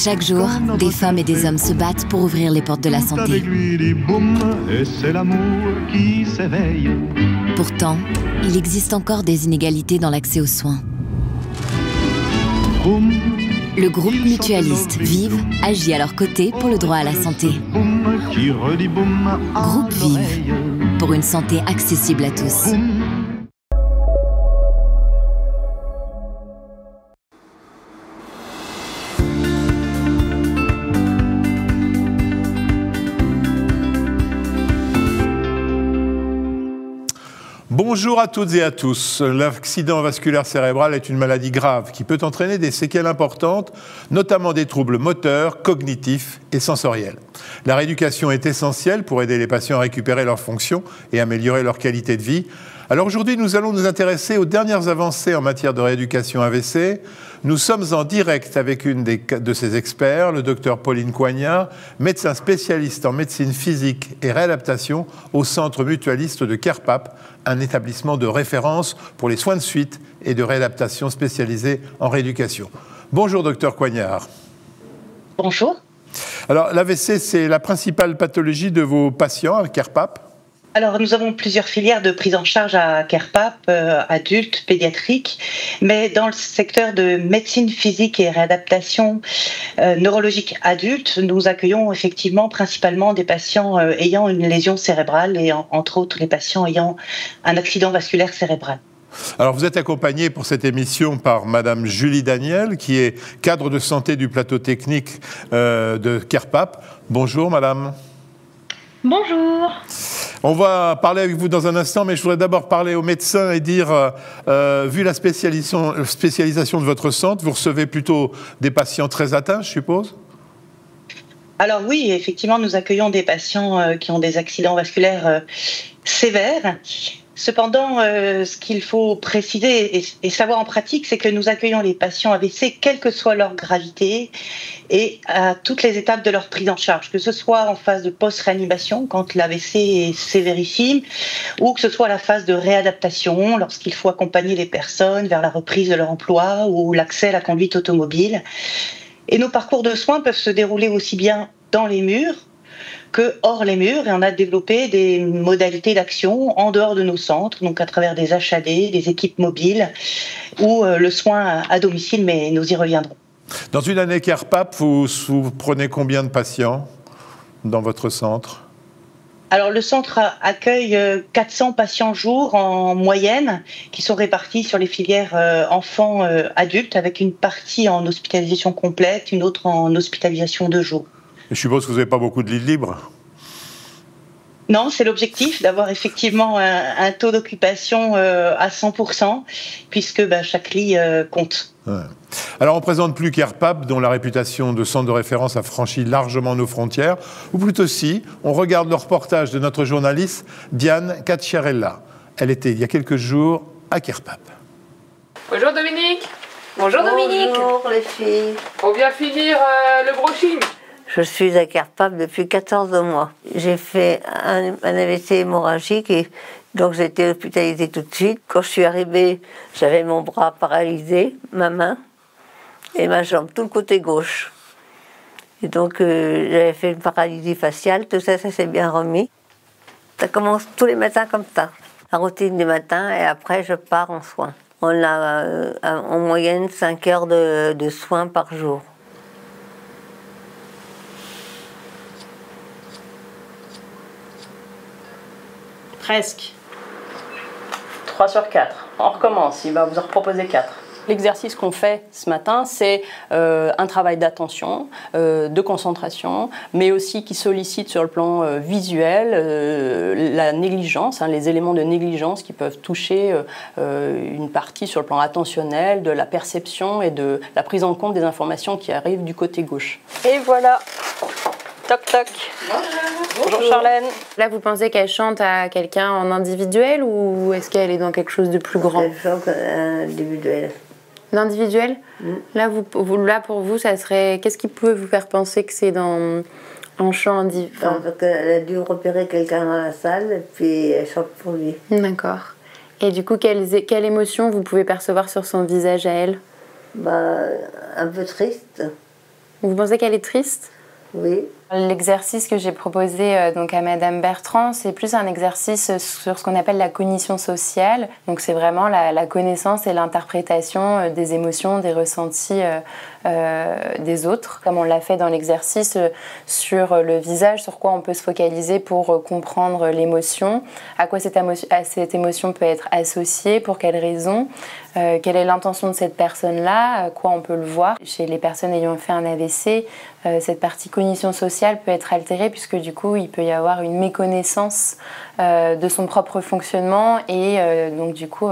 Chaque jour, des femmes et des hommes se battent pour ouvrir les portes de la santé. Et c'est l'amour qui s'éveille. Pourtant, il existe encore des inégalités dans l'accès aux soins. Le groupe mutualiste Vive agit à leur côté pour le droit à la santé. Groupe Vive, pour une santé accessible à tous. Bonjour à toutes et à tous. L'accident vasculaire cérébral est une maladie grave qui peut entraîner des séquelles importantes, notamment des troubles moteurs, cognitifs et sensoriels. La rééducation est essentielle pour aider les patients à récupérer leurs fonctions et améliorer leur qualité de vie. Alors aujourd'hui, nous allons nous intéresser aux dernières avancées en matière de rééducation AVC. Nous sommes en direct avec une de ces experts, le docteur Pauline Coignard, médecin spécialiste en médecine physique et réadaptation au Centre mutualiste de Kerpap, un établissement de référence pour les soins de suite et de réadaptation spécialisés en rééducation. Bonjour docteur Coignard. Bonjour. Alors l'AVC, c'est la principale pathologie de vos patients à Kerpap ? Alors, nous avons plusieurs filières de prise en charge à Kerpap, adultes, pédiatriques, mais dans le secteur de médecine physique et réadaptation neurologique adulte, nous accueillons effectivement principalement des patients ayant une lésion cérébrale et entre autres les patients ayant un accident vasculaire cérébral. Alors vous êtes accompagné pour cette émission par Madame Julie Daniel, qui est cadre de santé du plateau technique de Kerpap. Bonjour Madame. Bonjour. On va parler avec vous dans un instant, mais je voudrais d'abord parler aux médecins et dire, vu la spécialisation de votre centre, vous recevez plutôt des patients très atteints, je suppose ? Alors oui, effectivement, nous accueillons des patients qui ont des accidents vasculaires sévères. Cependant, ce qu'il faut préciser et savoir en pratique, c'est que nous accueillons les patients AVC, quelle que soit leur gravité, et à toutes les étapes de leur prise en charge, que ce soit en phase de post-réanimation, quand l'AVC est sévérissime, ou que ce soit la phase de réadaptation, lorsqu'il faut accompagner les personnes vers la reprise de leur emploi ou l'accès à la conduite automobile. Et nos parcours de soins peuvent se dérouler aussi bien dans les murs que hors les murs, et on a développé des modalités d'action en dehors de nos centres, donc à travers des HAD, des équipes mobiles ou le soin à domicile, mais nous y reviendrons. Dans une année Kerpap, vous prenez combien de patients dans votre centre ? Alors le centre accueille 400 patients jour en moyenne, qui sont répartis sur les filières enfants adultes, avec une partie en hospitalisation complète, une autre en hospitalisation de jour. Je suppose que vous n'avez pas beaucoup de lits libres ? Non, c'est l'objectif, d'avoir effectivement un taux d'occupation à 100%, puisque chaque lit compte. Ouais. Alors on ne présente plus Kerpap, dont la réputation de centre de référence a franchi largement nos frontières, ou plutôt si, on regarde le reportage de notre journaliste Diane Cacciarella. Elle était il y a quelques jours à Kerpap. Bonjour Dominique. Bonjour Dominique. Bonjour les filles. On vient finir le brushing. Je suis à Kerpap depuis 14 mois. J'ai fait un AVC hémorragique et donc j'ai été hospitalisée tout de suite. Quand je suis arrivée, j'avais mon bras paralysé, ma main et ma jambe, tout le côté gauche. Et donc j'avais fait une paralysie faciale, tout ça, ça s'est bien remis. Ça commence tous les matins comme ça, la routine du matin, et après je pars en soins. On a en moyenne 5 heures de soins par jour. Presque. 3 sur 4. On recommence, il va vous en proposer 4. L'exercice qu'on fait ce matin, c'est un travail d'attention, de concentration, mais aussi qui sollicite sur le plan visuel la négligence, les éléments de négligence qui peuvent toucher une partie sur le plan attentionnel, de la perception et de la prise en compte des informations qui arrivent du côté gauche. Et voilà. Toc toc. Bonjour Charlène. Là, vous pensez qu'elle chante à quelqu'un en individuel ou est-ce qu'elle est dans quelque chose de plus grand ? Elle chante individuel. L'individuel ? Là, là, pour vous, ça serait... Qu'est-ce qui peut vous faire penser que c'est en chant individuel ? Parce qu'elle a dû repérer quelqu'un dans la salle et puis elle chante pour lui. D'accord. Et du coup, quelle émotion vous pouvez percevoir sur son visage à elle ? Un peu triste. Vous pensez qu'elle est triste ? Oui. L'exercice que j'ai proposé donc à Madame Bertrand, c'est plus un exercice sur ce qu'on appelle la cognition sociale. Donc c'est vraiment la connaissance et l'interprétation des émotions, des ressentis des autres. Comme on l'a fait dans l'exercice sur le visage, sur quoi on peut se focaliser pour comprendre l'émotion, à quoi cette émotion peut être associée, pour quelles raisons, quelle est l'intention de cette personne-là, à quoi on peut le voir. Chez les personnes ayant fait un AVC, cette partie cognition sociale peut être altérée puisque du coup il peut y avoir une méconnaissance de son propre fonctionnement et donc du coup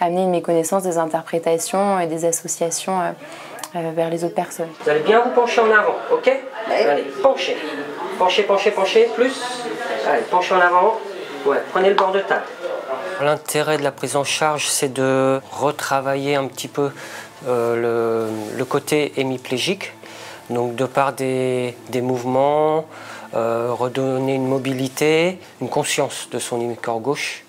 amener une méconnaissance des interprétations et des associations vers les autres personnes. Vous allez bien vous pencher en avant, ok? Allez, penchez. Penchez, penchez, penchez, plus. Allez, penchez en avant. Ouais, prenez le bord de table. L'intérêt de la prise en charge, c'est de retravailler un petit peu le côté hémiplégique. Donc de par des mouvements, redonner une mobilité, une conscience de son hémicorps gauche.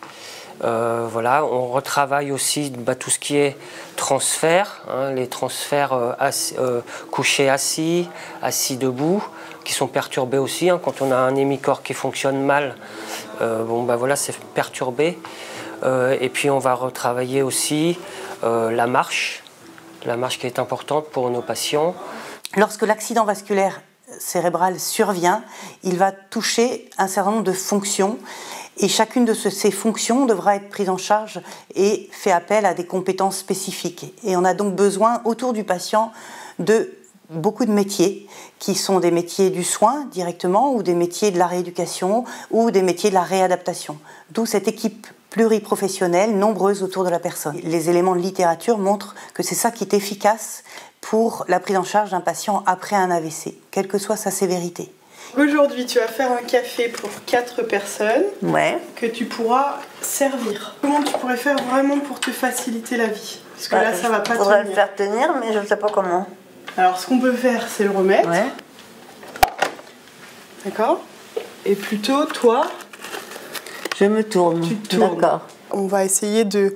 Voilà, on retravaille aussi tout ce qui est transfert, les transferts couché assis, assis debout, qui sont perturbés aussi. Quand on a un hémicorps qui fonctionne mal, voilà, c'est perturbé. Et puis on va retravailler aussi la marche qui est importante pour nos patients. Lorsque l'accident vasculaire cérébral survient, il va toucher un certain nombre de fonctions et chacune de ces fonctions devra être prise en charge et fait appel à des compétences spécifiques. Et on a donc besoin autour du patient de beaucoup de métiers qui sont des métiers du soin directement ou des métiers de la rééducation ou des métiers de la réadaptation. D'où cette équipe pluriprofessionnelle, nombreuse autour de la personne. Les éléments de littérature montrent que c'est ça qui est efficace pour la prise en charge d'un patient après un AVC, quelle que soit sa sévérité. Aujourd'hui, tu vas faire un café pour 4 personnes que tu pourras servir. Comment tu pourrais faire vraiment pour te faciliter la vie? Parce que là, ça va pas tenir. Je pourrais le faire tenir, mais je ne sais pas comment. Alors, ce qu'on peut faire, c'est le remettre. D'accord? Et plutôt, toi... Je me tourne. Tu te tournes. D'accord. On va essayer de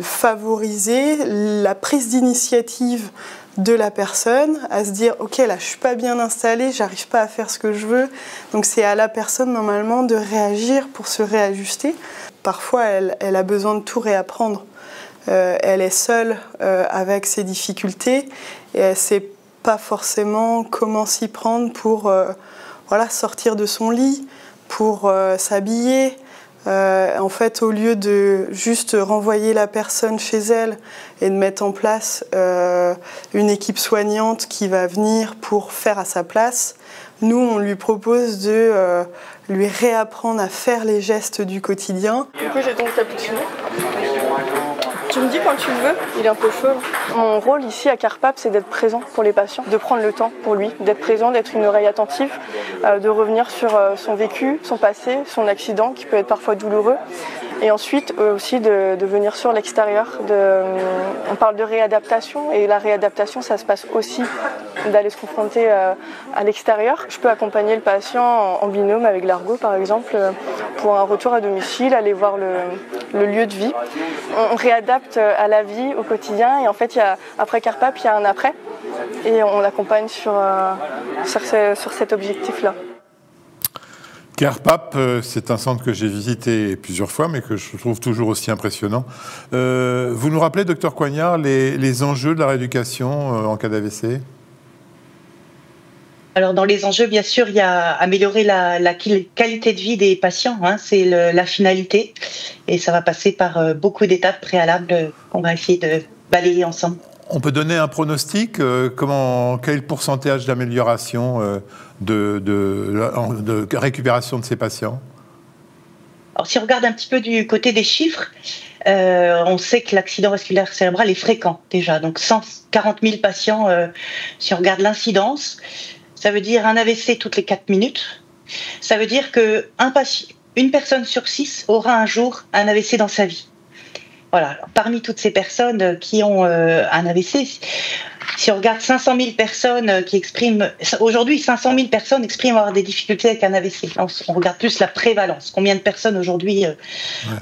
favoriser la prise d'initiative de la personne à se dire ok, là je suis pas bien installée, j'arrive pas à faire ce que je veux, donc c'est à la personne normalement de réagir pour se réajuster. Parfois elle a besoin de tout réapprendre, elle est seule avec ses difficultés et elle sait pas forcément comment s'y prendre pour sortir de son lit, pour s'habiller. En fait, au lieu de juste renvoyer la personne chez elle et de mettre en place une équipe soignante qui va venir pour faire à sa place, nous, on lui propose de lui réapprendre à faire les gestes du quotidien. Du coup, j'ai ton cappuccino. Tu me dis quand tu le veux, il est un peu chaud. Mon rôle ici à Carpap, c'est d'être présent pour les patients, de prendre le temps pour lui, d'être présent, d'être une oreille attentive, de revenir sur son vécu, son passé, son accident qui peut être parfois douloureux. Et ensuite aussi de venir sur l'extérieur. On parle de réadaptation et la réadaptation, ça se passe aussi d'aller se confronter à l'extérieur. Je peux accompagner le patient en binôme avec l'ergo par exemple pour un retour à domicile, aller voir le lieu de vie. On réadapte à la vie, au quotidien et en fait après Carpap, il y a un après et on l'accompagne sur cet objectif-là. Carpap, c'est un centre que j'ai visité plusieurs fois, mais que je trouve toujours aussi impressionnant. Vous nous rappelez, docteur Coignard, les enjeux de la rééducation en cas d'AVC ? Alors, dans les enjeux, bien sûr, il y a améliorer la qualité de vie des patients. C'est la finalité. Et ça va passer par beaucoup d'étapes préalables qu'on va essayer de balayer ensemble. On peut donner un pronostic quel pourcentage d'amélioration de récupération de ces patients? Alors, si on regarde un petit peu du côté des chiffres, on sait que l'accident vasculaire cérébral est fréquent déjà. Donc 140 000 patients, si on regarde l'incidence, ça veut dire un AVC toutes les 4 minutes. Ça veut dire qu'une personne sur 6 aura un jour un AVC dans sa vie. Voilà. Alors, parmi toutes ces personnes qui ont un AVC, si on regarde 500 000 personnes qui expriment... Aujourd'hui, 500 000 personnes expriment avoir des difficultés avec un AVC. On regarde plus la prévalence. Combien de personnes aujourd'hui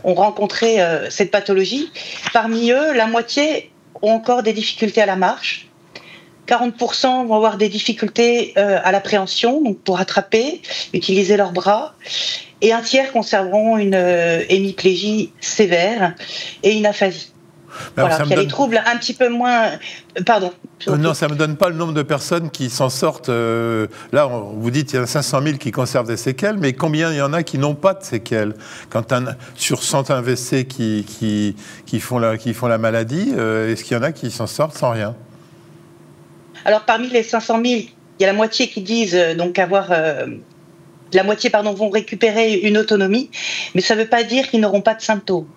ont rencontré cette pathologie? Parmi eux, la moitié ont encore des difficultés à la marche. 40% vont avoir des difficultés à l'appréhension, donc pour attraper, utiliser leurs bras. Et un tiers conserveront une hémiplégie sévère et une aphasie. Alors, voilà, il y a des troubles un petit peu moins... Pardon. Non, ça ne me donne pas le nombre de personnes qui s'en sortent. Là, vous dites qu'il y en a 500 000 qui conservent des séquelles, mais combien il y en a qui n'ont pas de séquelles? Sur 100 AVC qui font la maladie, est-ce qu'il y en a qui s'en sortent sans rien? Alors, parmi les 500 000, il y a la moitié qui disent donc avoir... La moitié, vont récupérer une autonomie, mais ça ne veut pas dire qu'ils n'auront pas de symptômes.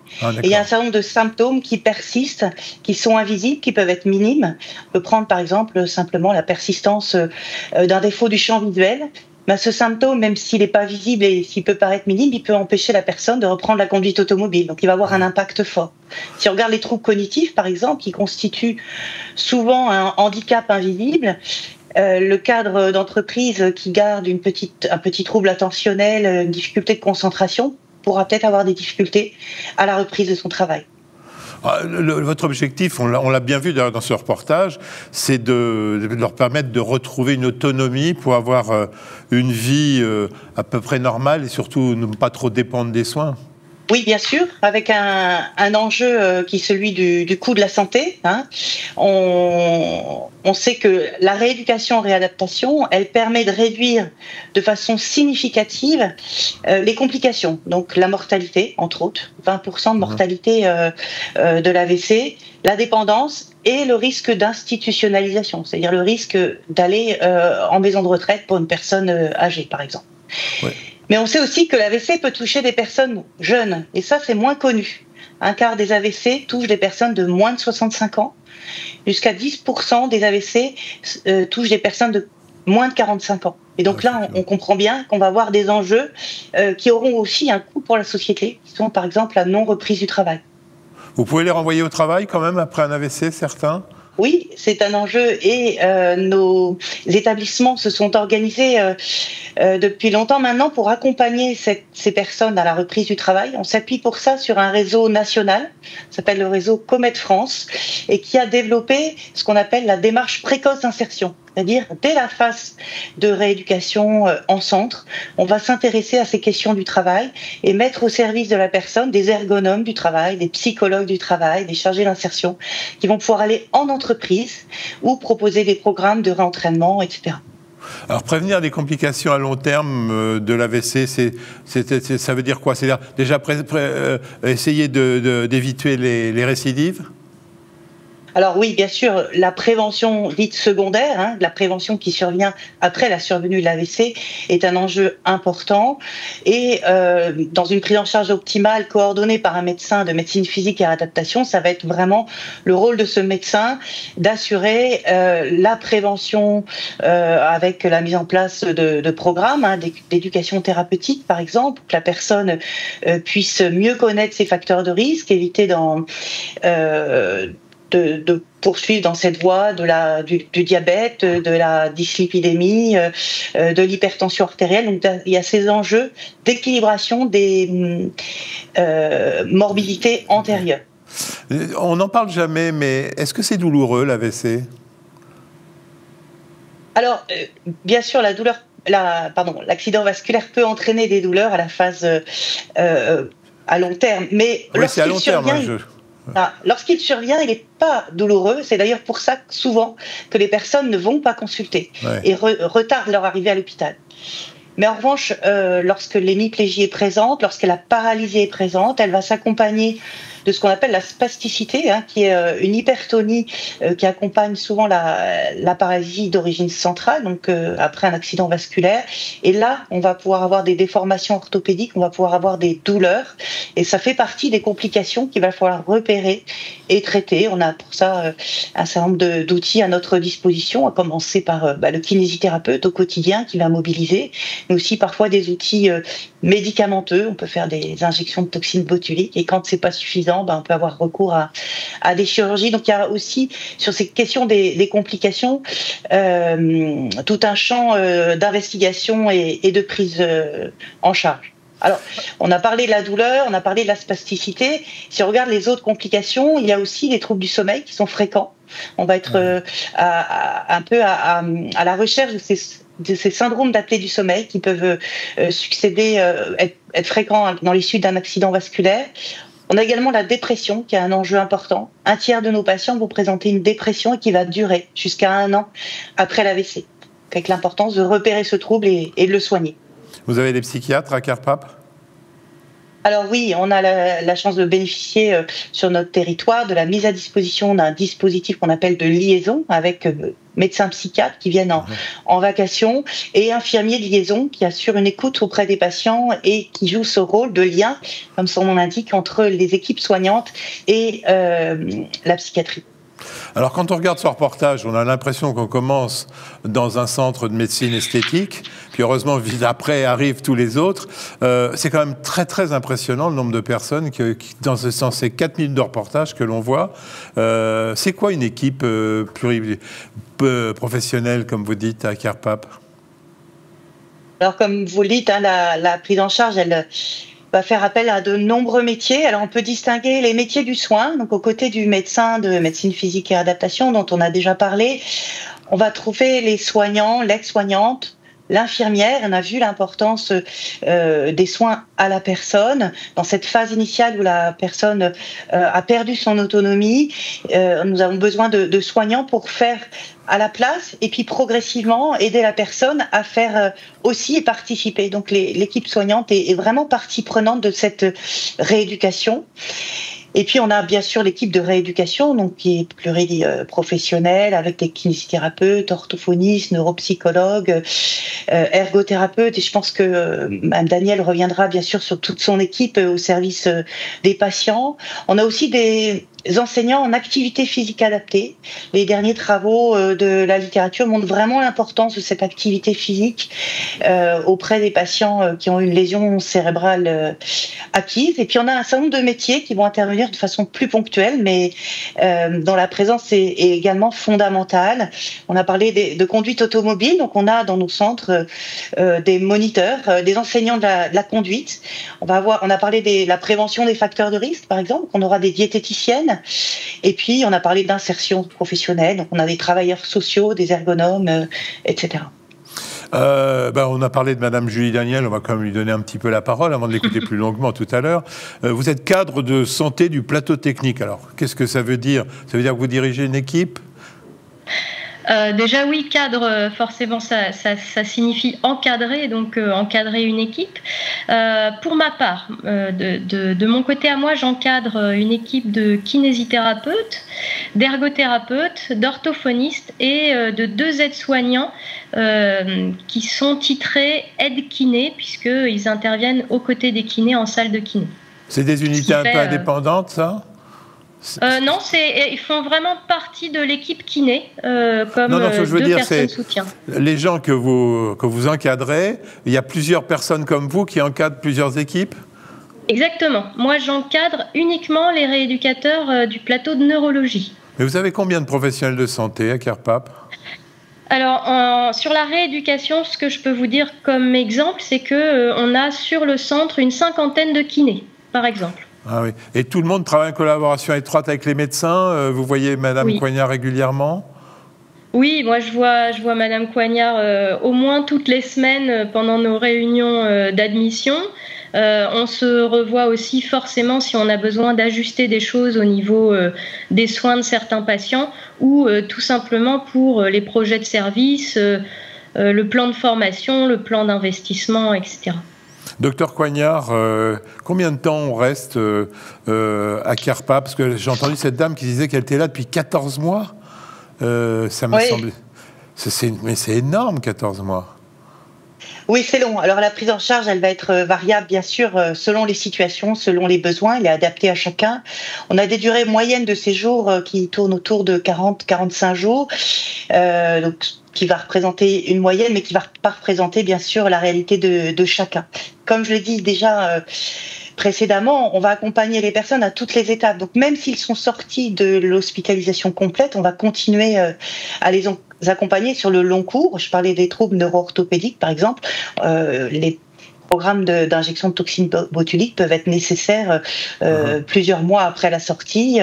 Et il y a un certain nombre de symptômes qui persistent, qui sont invisibles, qui peuvent être minimes. On peut prendre par exemple simplement la persistance d'un défaut du champ visuel. Ben, ce symptôme, même s'il n'est pas visible et s'il peut paraître minime, il peut empêcher la personne de reprendre la conduite automobile. Donc il va avoir un impact fort. Si on regarde les troubles cognitifs, par exemple, qui constituent souvent un handicap invisible, le cadre d'entreprise qui garde un petit trouble attentionnel, une difficulté de concentration, pourra peut-être avoir des difficultés à la reprise de son travail. Votre objectif, on l'a bien vu dans ce reportage, c'est de leur permettre de retrouver une autonomie pour avoir une vie à peu près normale et surtout ne pas trop dépendre des soins. Oui, bien sûr, avec un enjeu qui est celui du coût de la santé. Hein. On sait que la rééducation-réadaptation, elle permet de réduire de façon significative les complications. Donc la mortalité, entre autres, 20% de mortalité de l'AVC, la dépendance et le risque d'institutionnalisation, c'est-à-dire le risque d'aller en maison de retraite pour une personne âgée, par exemple. Oui. Mais on sait aussi que l'AVC peut toucher des personnes jeunes, et ça c'est moins connu. Un quart des AVC touchent des personnes de moins de 65 ans, jusqu'à 10% des AVC touchent des personnes de moins de 45 ans. Et donc là, on comprend bien qu'on va avoir des enjeux qui auront aussi un coût pour la société, qui sont par exemple la non-reprise du travail. Vous pouvez les renvoyer au travail quand même après un AVC, certains ? Oui, c'est un enjeu et nos établissements se sont organisés depuis longtemps maintenant pour accompagner ces personnes à la reprise du travail. On s'appuie pour ça sur un réseau national, ça s'appelle le réseau Comet France, et qui a développé ce qu'on appelle la démarche précoce d'insertion. C'est-à-dire, dès la phase de rééducation en centre, on va s'intéresser à ces questions du travail et mettre au service de la personne des ergonomes du travail, des psychologues du travail, des chargés d'insertion, qui vont pouvoir aller en entreprise ou proposer des programmes de réentraînement, etc. Alors, prévenir des complications à long terme de l'AVC, ça veut dire quoi? C'est-à-dire déjà essayer d'éviter les récidives? Alors oui, bien sûr, la prévention dite secondaire, la prévention qui survient après la survenue de l'AVC est un enjeu important et dans une prise en charge optimale coordonnée par un médecin de médecine physique et réadaptation, ça va être vraiment le rôle de ce médecin d'assurer la prévention avec la mise en place de programmes d'éducation thérapeutique par exemple, pour que la personne puisse mieux connaître ses facteurs de risque, éviter de poursuivre dans cette voie du diabète, de la dyslipidémie, de l'hypertension artérielle. Donc il y a ces enjeux d'équilibration des morbidités antérieures. On n'en parle jamais, mais est-ce que c'est douloureux l'AVC? Alors, bien sûr, l'accident vasculaire peut entraîner des douleurs à la phase à long terme, mais oui, c'est à long terme. Lorsqu'il survient, il n'est pas douloureux. C'est d'ailleurs pour ça souvent que les personnes ne vont pas consulter et retardent leur arrivée à l'hôpital. Mais en revanche, lorsque l'hémiplégie est présente, lorsque la paralysie est présente, elle va s'accompagner de ce qu'on appelle la spasticité, qui est une hypertonie qui accompagne souvent la paralysie d'origine centrale, donc après un accident vasculaire. Et là, on va pouvoir avoir des déformations orthopédiques, on va pouvoir avoir des douleurs, et ça fait partie des complications qu'il va falloir repérer et traiter. On a pour ça un certain nombre d'outils à notre disposition, à commencer par le kinésithérapeute au quotidien qui va mobiliser, mais aussi parfois des outils médicamenteux. On peut faire des injections de toxines botuliques, et quand c'est pas suffisant, on peut avoir recours à des chirurgies. Donc il y a aussi sur ces questions des complications tout un champ d'investigation et de prise en charge. Alors, on a parlé de la douleur, on a parlé de la spasticité. Si on regarde les autres complications, il y a aussi les troubles du sommeil qui sont fréquents. On va être un peu à la recherche de ces syndromes d'apnée du sommeil qui peuvent succéder, être fréquents dans l'issue d'un accident vasculaire. On a également la dépression qui est un enjeu important. 1/3 de nos patients vont présenter une dépression qui va durer jusqu'à 1 an après l'AVC. Avec l'importance de repérer ce trouble et de le soigner. Vous avez des psychiatres à Carpap ? Alors oui, on a la chance de bénéficier sur notre territoire de la mise à disposition d'un dispositif qu'on appelle de liaison avec médecins psychiatres qui viennent en vacation et infirmiers de liaison qui assurent une écoute auprès des patients et qui jouent ce rôle de lien, comme son nom l'indique, entre les équipes soignantes et la psychiatrie. Alors quand on regarde ce reportage, on a l'impression qu'on commence dans un centre de médecine esthétique, puis heureusement, après arrivent tous les autres. C'est quand même très très impressionnant le nombre de personnes dans ces 4 minutes de reportage que l'on voit. C'est quoi une équipe professionnelle, comme vous dites, à Carpap ? Alors comme vous le dites, la prise en charge, elle va faire appel à de nombreux métiers. Alors on peut distinguer les métiers du soin, donc aux côtés du médecin de médecine physique et adaptation dont on a déjà parlé, on va trouver les soignants, l'aide-soignante, l'infirmière. On a vu l'importance des soins à la personne dans cette phase initiale où la personne a perdu son autonomie. Nous avons besoin de soignants pour faire à la place et puis progressivement aider la personne à faire aussi et participer. Donc l'équipe soignante est vraiment partie prenante de cette rééducation. Et puis on a bien sûr l'équipe de rééducation, donc qui est pluriprofessionnelle avec des kinésithérapeutes, orthophonistes, neuropsychologues, ergothérapeutes. Et je pense que Mme Danielle reviendra bien sûr sur toute son équipe au service des patients. On a aussi des enseignants en activité physique adaptée. Les derniers travaux de la littérature montrent vraiment l'importance de cette activité physique auprès des patients qui ont une lésion cérébrale acquise. Et puis on a un certain nombre de métiers qui vont intervenir de façon plus ponctuelle, mais dont la présence est également fondamentale. On a parlé de conduite automobile, donc on a dans nos centres des moniteurs, des enseignants de la conduite. On a parlé de la prévention des facteurs de risque, par exemple. On aura des diététiciennes. Et puis, on a parlé d'insertion professionnelle. Donc, on a des travailleurs sociaux, des ergonomes, etc. On a parlé de Madame Julie Daniel, on va quand même lui donner un petit peu la parole avant de l'écouter plus longuement tout à l'heure. Vous êtes cadre de santé du plateau technique. Alors, qu'est-ce que ça veut dire ? Ça veut dire que vous dirigez une équipe ? Déjà oui, cadre, forcément ça signifie encadrer, donc encadrer une équipe. Pour ma part, de mon côté à moi, j'encadre une équipe de kinésithérapeutes, d'ergothérapeutes, d'orthophonistes et de 2 aides-soignants qui sont titrés aides-kinés puisqu'ils interviennent aux côtés des kinés en salle de kiné. C'est des unités un peu indépendantes, ça ? Non, ils font vraiment partie de l'équipe kiné, comme ce que je veux 2 dire, personnes soutien. Les gens que vous encadrez, il y a plusieurs personnes comme vous qui encadrent plusieurs équipes ? Exactement. Moi, j'encadre uniquement les rééducateurs du plateau de neurologie. Mais vous avez combien de professionnels de santé à Carpap ? Alors, sur la rééducation, ce que je peux vous dire comme exemple, c'est qu'on a sur le centre une 50aine de kinés, par exemple. Ah oui. Et tout le monde travaille en collaboration étroite avec les médecins. Vous voyez Madame Coignard régulièrement ? Oui, moi je vois Madame Coignard au moins toutes les semaines pendant nos réunions d'admission. On se revoit aussi forcément si on a besoin d'ajuster des choses au niveau des soins de certains patients ou tout simplement pour les projets de service, le plan de formation, le plan d'investissement, etc. Docteur Coignard, combien de temps on reste à Carpap ? Parce que j'ai entendu cette dame qui disait qu'elle était là depuis 14 mois. Ça me semble... Mais c'est énorme, 14 mois. Oui, c'est long. Alors la prise en charge, elle va être variable, bien sûr, selon les situations, selon les besoins. Elle est adaptée à chacun. On a des durées moyennes de séjour qui tournent autour de 40-45 jours. Donc, qui va représenter une moyenne, mais qui ne va pas représenter, bien sûr, la réalité de chacun. Comme je l'ai dit déjà précédemment, on va accompagner les personnes à toutes les étapes. Donc, même s'ils sont sortis de l'hospitalisation complète, on va continuer à les accompagner sur le long cours. Je parlais des troubles neuro-orthopédiques, par exemple. Les programmes d'injection de toxines botuliques peuvent être nécessaires plusieurs mois après la sortie.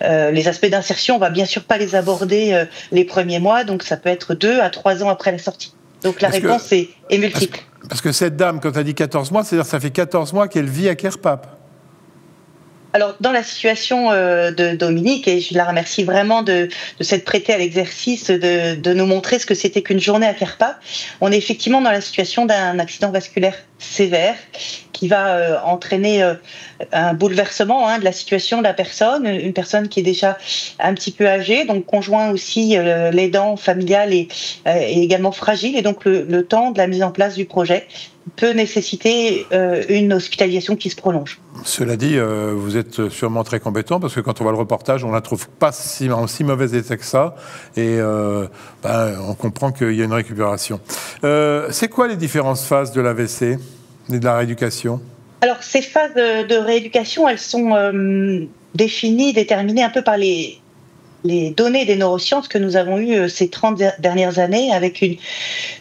Les aspects d'insertion, on va bien sûr pas les aborder les premiers mois, donc ça peut être 2 à 3 ans après la sortie. Donc la réponse est multiple. Parce que cette dame, quand elle dit 14 mois, c'est-à-dire que ça fait 14 mois qu'elle vit à Kerpap. Alors, dans la situation de Dominique, et je la remercie vraiment de s'être prêtée à l'exercice de nous montrer ce que c'était qu'une journée à Kerpap, on est effectivement dans la situation d'un accident vasculaire sévère qui va entraîner un bouleversement de la situation de la personne, une personne qui est déjà un petit peu âgée, donc conjoint aussi l'aidant familial et également fragile, et donc le temps de la mise en place du projet peut nécessiter une hospitalisation qui se prolonge. Cela dit, vous êtes sûrement très compétent parce que quand on voit le reportage, on ne la trouve pas en si mauvais état que ça et on comprend qu'il y a une récupération. C'est quoi les différentes phases de l'AVC et de la rééducation ? Alors, ces phases de rééducation, elles sont déterminées un peu par les données des neurosciences que nous avons eues ces 30 dernières années avec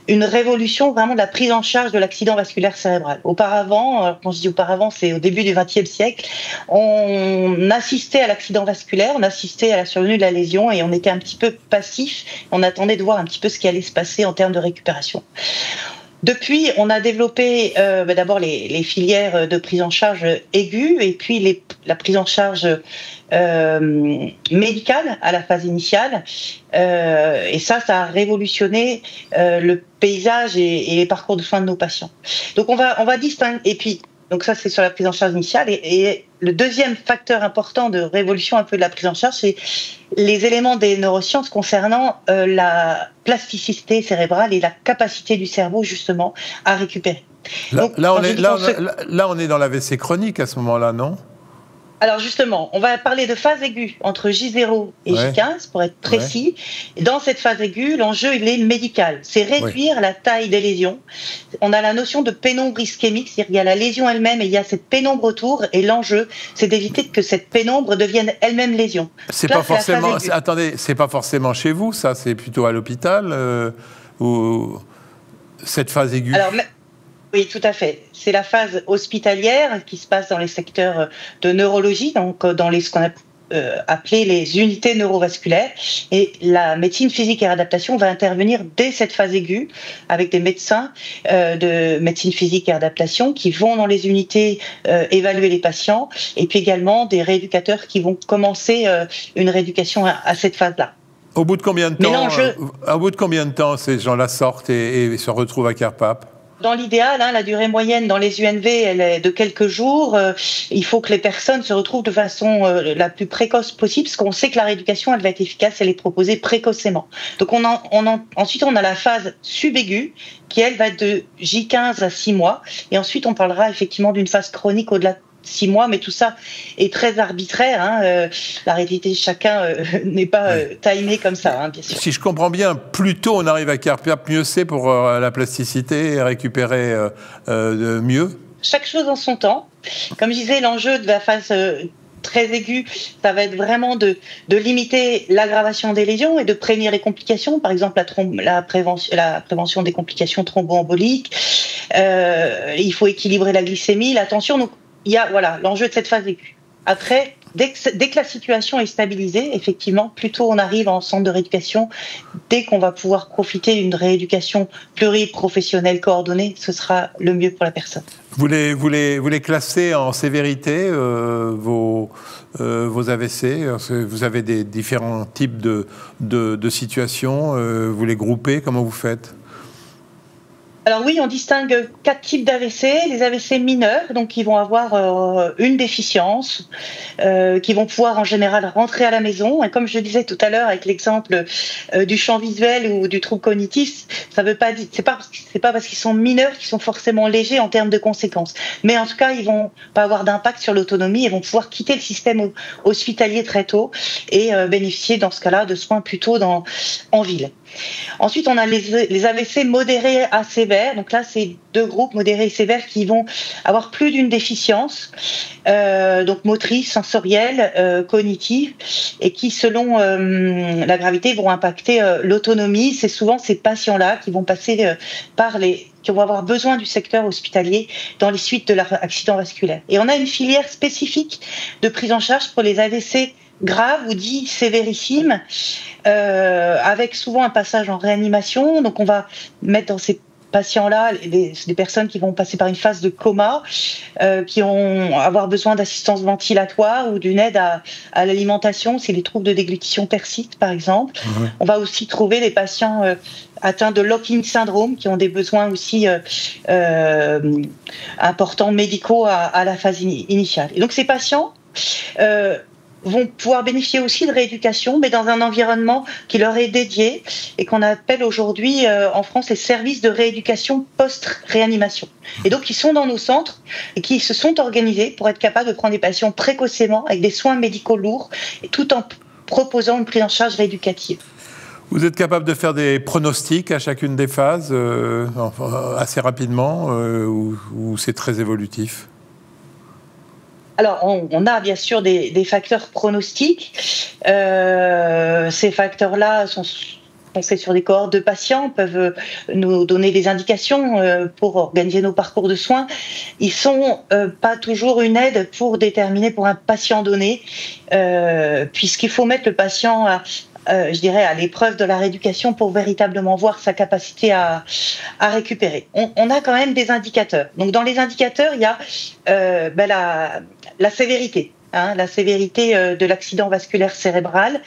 une révolution vraiment de la prise en charge de l'accident vasculaire cérébral. Auparavant, quand je dis auparavant, c'est au début du XXe siècle, on assistait à l'accident vasculaire, on assistait à la survenue de la lésion et on était un petit peu passif, on attendait de voir un petit peu ce qui allait se passer en termes de récupération. Depuis, on a développé d'abord les filières de prise en charge aiguë et puis la prise en charge médicale à la phase initiale. Et ça a révolutionné le paysage et les parcours de soins de nos patients. Donc on va distinguer. Et puis, donc ça c'est sur la prise en charge initiale. Et le deuxième facteur important de révolution un peu de la prise en charge, c'est les éléments des neurosciences concernant la plasticité cérébrale et la capacité du cerveau justement à récupérer. Là, on est dans l'AVC chronique à ce moment-là, non ? Alors justement, on va parler de phase aiguë entre J0 et J15 pour être précis. Ouais. Dans cette phase aiguë, l'enjeu il est médical, c'est réduire la taille des lésions. On a la notion de pénombre ischémique, c'est-à-dire qu'il y a la lésion elle-même et il y a cette pénombre autour. Et l'enjeu, c'est d'éviter que cette pénombre devienne elle-même lésion. C'est pas forcément. Attendez, c'est pas forcément chez vous, ça. C'est plutôt à l'hôpital ou cette phase aiguë. Alors, oui, tout à fait. C'est la phase hospitalière qui se passe dans les secteurs de neurologie, donc dans ce qu'on a appelé les unités neurovasculaires. Et la médecine physique et réadaptation va intervenir dès cette phase aiguë avec des médecins de médecine physique et réadaptation qui vont dans les unités évaluer les patients et puis également des rééducateurs qui vont commencer une rééducation à cette phase-là. Au bout de combien de temps ces gens-là sortent et se retrouvent à Kerpap ? Dans l'idéal, la durée moyenne dans les UNV, elle est de quelques jours. Il faut que les personnes se retrouvent de façon la plus précoce possible, parce qu'on sait que la rééducation, elle va être efficace, elle est proposée précocement. Donc ensuite, on a la phase subaiguë, qui elle va être de J15 à 6 mois. Et ensuite, on parlera effectivement d'une phase chronique au-delà de 6 mois, mais tout ça est très arbitraire. La réalité de chacun n'est pas timée comme ça, bien sûr. Si je comprends bien, plus tôt on arrive à Kerpap, mieux c'est pour la plasticité et récupérer mieux. Chaque chose en son temps. Comme je disais, l'enjeu de la phase très aiguë, ça va être vraiment de limiter l'aggravation des lésions et de prévenir les complications, par exemple la prévention des complications thromboemboliques. Il faut équilibrer la glycémie, la tension. Donc, il y a l'enjeu de cette phase aiguë. Après, dès que la situation est stabilisée, effectivement, plus tôt on arrive en centre de rééducation, dès qu'on va pouvoir profiter d'une rééducation pluriprofessionnelle coordonnée, ce sera le mieux pour la personne. Vous les classez en sévérité, vos AVC. Vous avez des différents types de situations. Vous les groupez, comment vous faites ? Alors oui, on distingue 4 types d'AVC. Les AVC mineurs, donc qui vont avoir une déficience, qui vont pouvoir en général rentrer à la maison. Et comme je le disais tout à l'heure avec l'exemple du champ visuel ou du trouble cognitif, ça veut pas dire, c'est pas parce qu'ils sont mineurs qu'ils sont forcément légers en termes de conséquences. Mais en tout cas, ils vont pas avoir d'impact sur l'autonomie. Ils vont pouvoir quitter le système hospitalier très tôt et bénéficier dans ce cas-là de soins plutôt en ville. Ensuite, on a les AVC modérés à sévères. Donc là, c'est 2 groupes, modérés et sévères, qui vont avoir plus d'une déficience, donc motrice, sensorielle, cognitive, et qui, selon la gravité, vont impacter l'autonomie. C'est souvent ces patients-là qui vont passer qui vont avoir besoin du secteur hospitalier dans les suites de leur accident vasculaire. Et on a une filière spécifique de prise en charge pour les AVC graves ou dits sévérissimes, avec souvent un passage en réanimation. Donc on va mettre dans ces patients-là des personnes qui vont passer par une phase de coma, qui vont avoir besoin d'assistance ventilatoire ou d'une aide à l'alimentation si les troubles de déglutition persistent, par exemple. On va aussi trouver les patients atteints de lock-in syndrome, qui ont des besoins aussi importants médicaux à la phase initiale. Et donc ces patients vont pouvoir bénéficier aussi de rééducation, mais dans un environnement qui leur est dédié et qu'on appelle aujourd'hui en France les services de rééducation post-réanimation. Et donc, ils sont dans nos centres et qui se sont organisés pour être capables de prendre des patients précocement avec des soins médicaux lourds, et tout en proposant une prise en charge rééducative. Vous êtes capable de faire des pronostics à chacune des phases assez rapidement ou c'est très évolutif ? Alors, on a bien sûr des facteurs pronostiques. Ces facteurs-là sont faits sur des cohortes de patients, peuvent nous donner des indications pour organiser nos parcours de soins. Ils sont pas toujours une aide pour déterminer pour un patient donné, puisqu'il faut mettre le patient je dirais, à l'épreuve de la rééducation pour véritablement voir sa capacité à récupérer. On a quand même des indicateurs. Donc, dans les indicateurs, il y a la sévérité, la sévérité de l'accident vasculaire cérébral,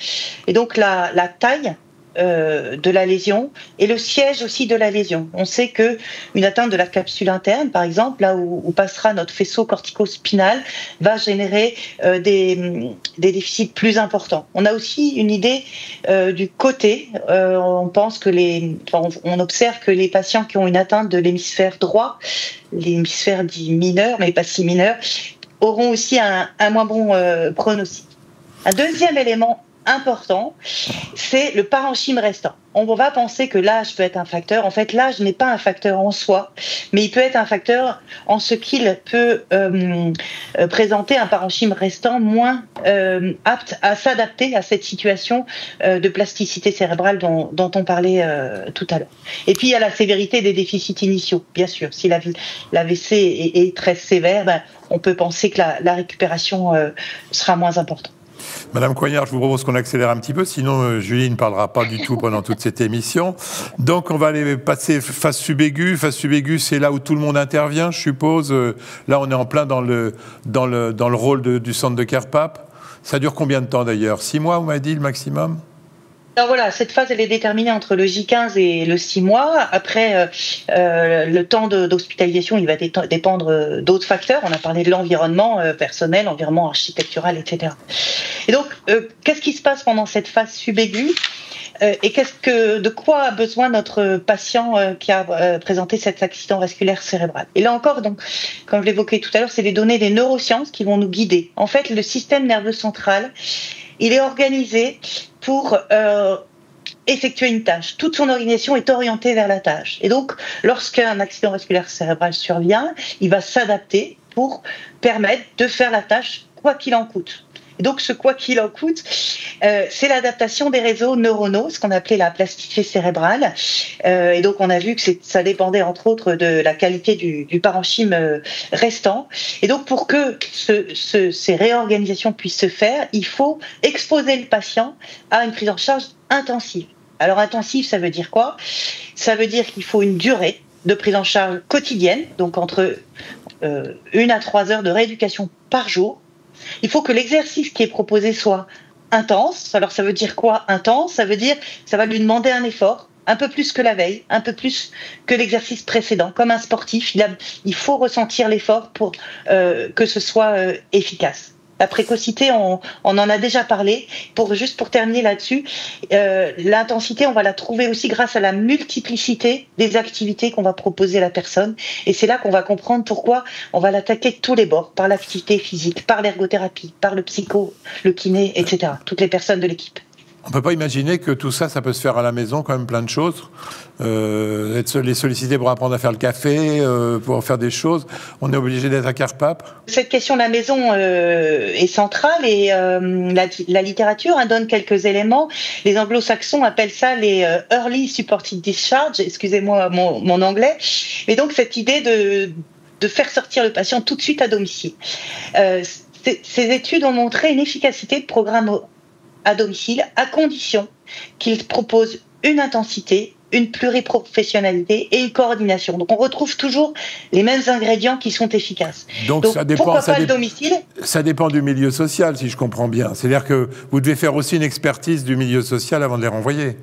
et donc la taille de la lésion et le siège aussi de la lésion. On sait que une atteinte de la capsule interne, par exemple, là où passera notre faisceau cortico-spinal, va générer des déficits plus importants. On a aussi une idée du côté. On pense que on observe que les patients qui ont une atteinte de l'hémisphère droit, l'hémisphère dit mineur, mais pas si mineur, auront aussi un moins bon pronostic. Un deuxième élément important, c'est le parenchyme restant. On va penser que l'âge peut être un facteur. En fait, l'âge n'est pas un facteur en soi, mais il peut être un facteur en ce qu'il peut présenter un parenchyme restant moins apte à s'adapter à cette situation de plasticité cérébrale dont on parlait tout à l'heure. Et puis, il y a la sévérité des déficits initiaux, bien sûr. Si l'AVC est très sévère, on peut penser que la récupération sera moins importante. Madame Coignard, je vous propose qu'on accélère un petit peu, sinon Julie ne parlera pas du tout pendant toute cette émission. Donc on va aller passer phase subaiguë. Phase subaiguë, c'est là où tout le monde intervient, je suppose. Là, on est en plein dans le rôle du centre de CarePAP. Ça dure combien de temps d'ailleurs? 6 mois, vous m'avez dit, le maximum? Alors voilà, cette phase, elle est déterminée entre le J15 et le 6 mois. Après, le temps d'hospitalisation, il va dépendre d'autres facteurs. On a parlé de l'environnement personnel, environnement architectural, etc. Et donc, qu'est-ce qui se passe pendant cette phase subaiguë et de quoi a besoin notre patient qui a présenté cet accident vasculaire cérébral? Et là encore, donc, comme je l'évoquais tout à l'heure, c'est les données des neurosciences qui vont nous guider. En fait, le système nerveux central, il est organisé pour effectuer une tâche. Toute son organisation est orientée vers la tâche. Et donc, lorsqu'un accident vasculaire cérébral survient, il va s'adapter pour permettre de faire la tâche quoi qu'il en coûte. Et donc, ce quoi qu'il en coûte, c'est l'adaptation des réseaux neuronaux, ce qu'on appelait la plasticité cérébrale. Et donc, on a vu que ça dépendait entre autres de la qualité du parenchyme restant. Et donc, pour que ces réorganisations puissent se faire, il faut exposer le patient à une prise en charge intensive. Alors, intensive, ça veut dire quoi? Ça veut dire qu'il faut une durée de prise en charge quotidienne, donc entre 1 à 3 heures de rééducation par jour. Il faut que l'exercice qui est proposé soit intense. Alors ça veut dire quoi, intense? Ça veut dire que ça va lui demander un effort, un peu plus que la veille, un peu plus que l'exercice précédent. Comme un sportif, il faut ressentir l'effort pour que ce soit efficace. La précocité, on en a déjà parlé. Juste pour terminer là-dessus, l'intensité, on va la trouver aussi grâce à la multiplicité des activités qu'on va proposer à la personne. Et c'est là qu'on va comprendre pourquoi on va l'attaquer de tous les bords, par l'activité physique, par l'ergothérapie, par le psycho, le kiné, etc. Toutes les personnes de l'équipe. On ne peut pas imaginer que tout ça, ça peut se faire à la maison, quand même plein de choses. Les solliciter pour apprendre à faire le café, pour faire des choses. On est obligé d'être à Carpape. Cette question de la maison est centrale et la littérature donne quelques éléments. Les anglo-saxons appellent ça les early supported discharge, excusez-moi mon anglais. Et donc cette idée de faire sortir le patient tout de suite à domicile. Ces études ont montré une efficacité de programme à domicile à condition qu'ils proposent une intensité, une pluriprofessionnalité et une coordination. Donc on retrouve toujours les mêmes ingrédients qui sont efficaces. Donc ça dépend, pourquoi pas le domicile ? Ça dépend du milieu social, si je comprends bien. C'est-à-dire que vous devez faire aussi une expertise du milieu social avant de les renvoyer.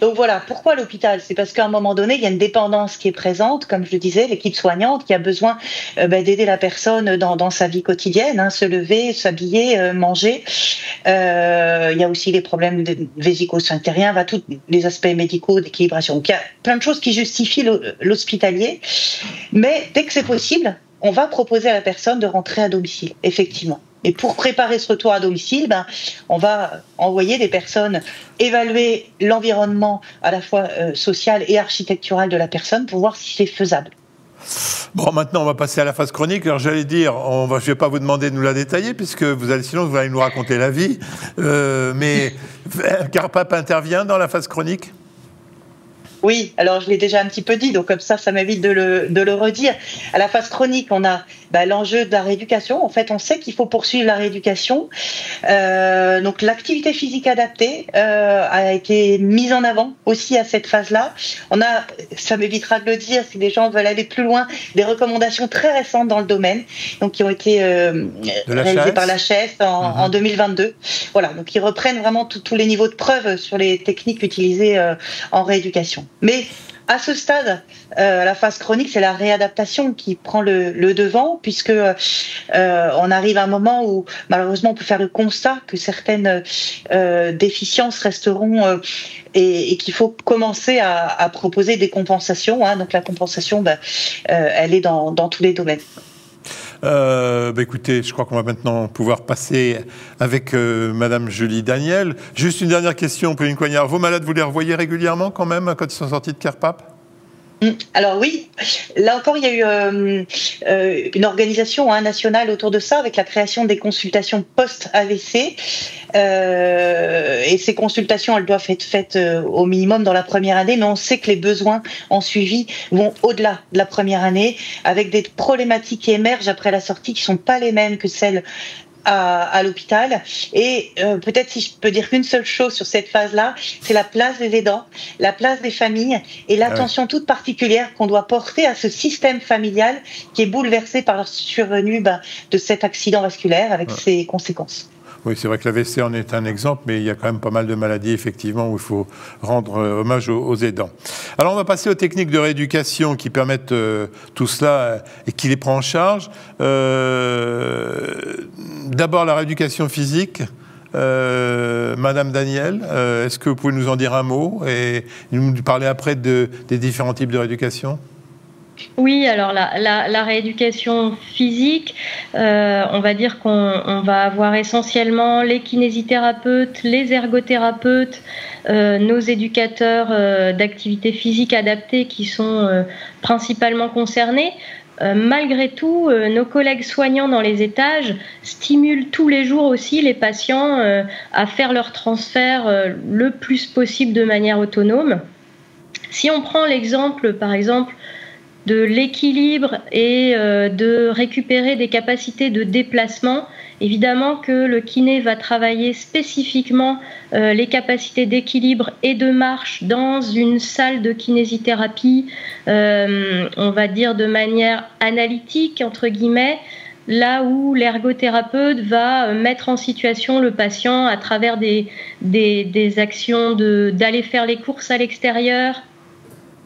Donc voilà, pourquoi l'hôpital ? C'est parce qu'à un moment donné, il y a une dépendance qui est présente, comme je le disais, l'équipe soignante qui a besoin d'aider la personne dans sa vie quotidienne, se lever, s'habiller, manger. Il y a aussi les problèmes vésico-sphinctériens, tous les aspects médicaux d'équilibration. Donc il y a plein de choses qui justifient l'hospitalier. Mais dès que c'est possible, on va proposer à la personne de rentrer à domicile, effectivement. Et pour préparer ce retour à domicile, on va envoyer des personnes évaluer l'environnement à la fois social et architectural de la personne pour voir si c'est faisable. Bon, maintenant, on va passer à la phase chronique. Alors, j'allais dire, je ne vais pas vous demander de nous la détailler, puisque sinon, vous allez nous raconter la vie. Mais Carpape intervient dans la phase chronique ? Oui, alors je l'ai déjà un petit peu dit, donc comme ça m'évite de le redire. À la phase chronique, on a l'enjeu de la rééducation. En fait, on sait qu'il faut poursuivre la rééducation. Donc l'activité physique adaptée a été mise en avant aussi à cette phase-là. On a, ça m'évitera de le dire, si les gens veulent aller plus loin, des recommandations très récentes dans le domaine, donc qui ont été réalisées par l'HAS en 2022. Voilà, donc ils reprennent vraiment tous les niveaux de preuve sur les techniques utilisées en rééducation. Mais à ce stade, la phase chronique, c'est la réadaptation qui prend le devant, puisque on arrive à un moment où malheureusement on peut faire le constat que certaines déficiences resteront et qu'il faut commencer à proposer des compensations. Donc la compensation, elle est dans tous les domaines. Écoutez, je crois qu'on va maintenant pouvoir passer avec Madame Julie Daniel. Juste une dernière question, Pauline Coignard. Vos malades, vous les revoyez régulièrement quand même quand ils sont sortis de Carpape ? Alors oui, là encore il y a eu une organisation nationale autour de ça avec la création des consultations post-AVC et ces consultations elles doivent être faites au minimum dans la première année, mais on sait que les besoins en suivi vont au-delà de la première année avec des problématiques qui émergent après la sortie qui ne sont pas les mêmes que celles à l'hôpital. Et peut-être si je peux dire qu'une seule chose sur cette phase-là, c'est la place des aidants, la place des familles et l'attention toute particulière qu'on doit porter à ce système familial qui est bouleversé par la survenue de cet accident vasculaire avec ses conséquences. Oui, c'est vrai que l'AVC en est un exemple, mais il y a quand même pas mal de maladies, effectivement, où il faut rendre hommage aux aidants. Alors, on va passer aux techniques de rééducation qui permettent tout cela et qui les prend en charge. D'abord, la rééducation physique. Madame Daniel, est-ce que vous pouvez nous en dire un mot et nous parler après des différents types de rééducation ? Oui, alors la rééducation physique, on va dire qu'on va avoir essentiellement les kinésithérapeutes, les ergothérapeutes, nos éducateurs d'activité physique adaptée qui sont principalement concernés. Malgré tout, nos collègues soignants dans les étages stimulent tous les jours aussi les patients à faire leur transfert le plus possible de manière autonome. Si on prend l'exemple, par exemple, de l'équilibre et de récupérer des capacités de déplacement. Évidemment que le kiné va travailler spécifiquement les capacités d'équilibre et de marche dans une salle de kinésithérapie, on va dire de manière analytique, entre guillemets, là où l'ergothérapeute va mettre en situation le patient à travers des actions d'aller faire les courses à l'extérieur,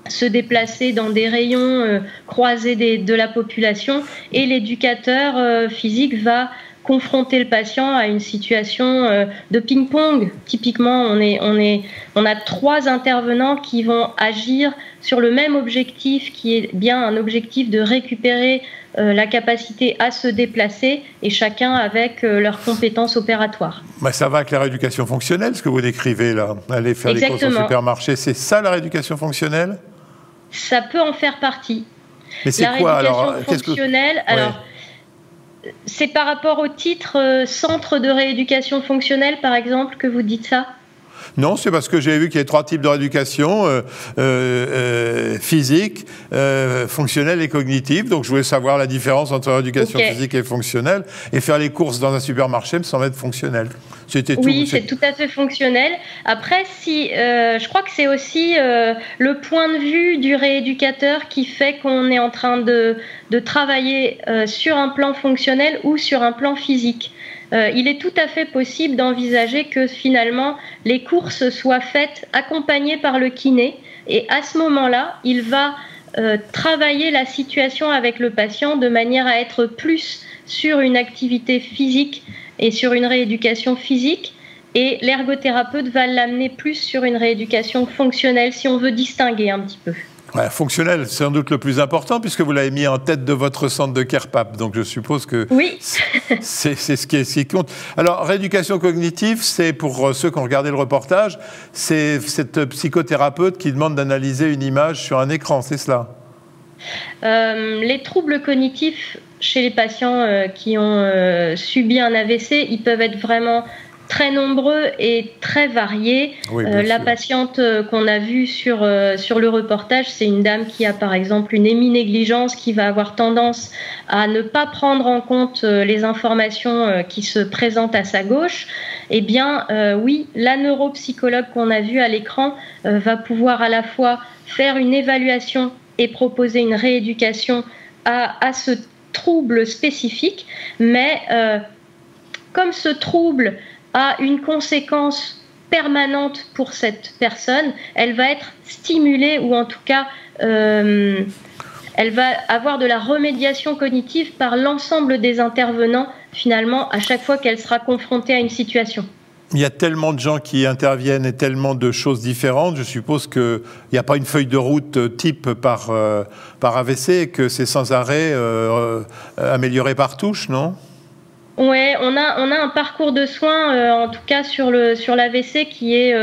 se déplacer dans des rayons croisés de la population, et l'éducateur physique va confronter le patient à une situation de ping-pong. Typiquement, on a 3 intervenants qui vont agir sur le même objectif, qui est bien un objectif de récupérer la capacité à se déplacer, et chacun avec leurs compétences opératoires. Bah, ça va avec la rééducation fonctionnelle, ce que vous décrivez là. Aller faire des courses au supermarché, c'est ça la rééducation fonctionnelle? Ça peut en faire partie. Mais c'est quoi alors? Fonctionnelle, alors, c'est par rapport au titre centre de rééducation fonctionnelle, par exemple, que vous dites ça? Non, c'est parce que j'ai vu qu'il y avait 3 types de rééducation, physique, fonctionnelle et cognitive. Donc je voulais savoir la différence entre rééducation physique et fonctionnelle. Et faire les courses dans un supermarché me semble être fonctionnel. C'était oui, c'est tout à fait fonctionnel. Après, je crois que c'est aussi le point de vue du rééducateur qui fait qu'on est en train de travailler sur un plan fonctionnel ou sur un plan physique. Il est tout à fait possible d'envisager que finalement les courses soient faites accompagnées par le kiné, et à ce moment-là, il va travailler la situation avec le patient de manière à être plus sur une activité physique et sur une rééducation physique, et l'ergothérapeute va l'amener plus sur une rééducation fonctionnelle, si on veut distinguer un petit peu. Ouais, fonctionnel, c'est sans doute le plus important, puisque vous l'avez mis en tête de votre centre de CARPAP. Donc je suppose que oui. c'est ce qui compte. Alors, rééducation cognitive, c'est pour ceux qui ont regardé le reportage, c'est cette psychothérapeute qui demande d'analyser une image sur un écran, c'est cela? Les troubles cognitifs chez les patients qui ont subi un AVC, ils peuvent être vraiment très nombreux et très variés. Oui, la patiente qu'on a vue sur le reportage, c'est une dame qui a par exemple une héminégligence, qui va avoir tendance à ne pas prendre en compte les informations qui se présentent à sa gauche. Eh bien, oui, la neuropsychologue qu'on a vue à l'écran va pouvoir à la fois faire une évaluation et proposer une rééducation à ce trouble spécifique, mais comme ce trouble a une conséquence permanente pour cette personne, elle va être stimulée, ou en tout cas, elle va avoir de la remédiation cognitive par l'ensemble des intervenants, finalement, à chaque fois qu'elle sera confrontée à une situation. Il y a tellement de gens qui interviennent et tellement de choses différentes, je suppose qu'il n'y a pas une feuille de route type par AVC, et que c'est sans arrêt amélioré par touche, non ? Ouais, on a un parcours de soins, en tout cas sur l'AVC, qui est